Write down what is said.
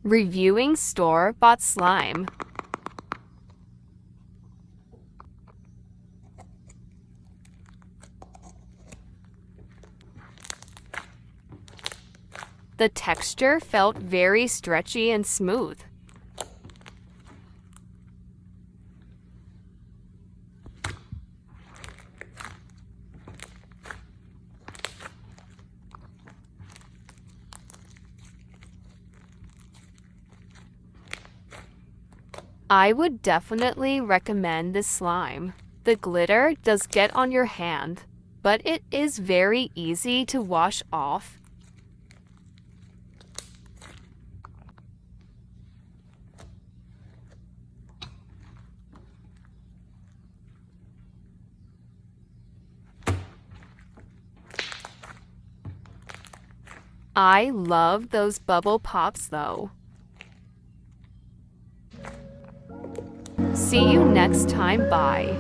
Reviewing store-bought slime. The texture felt very stretchy and smooth. I would definitely recommend this slime. The glitter does get on your hand, but it is very easy to wash off. I love those bubble pops though. See you next time, bye.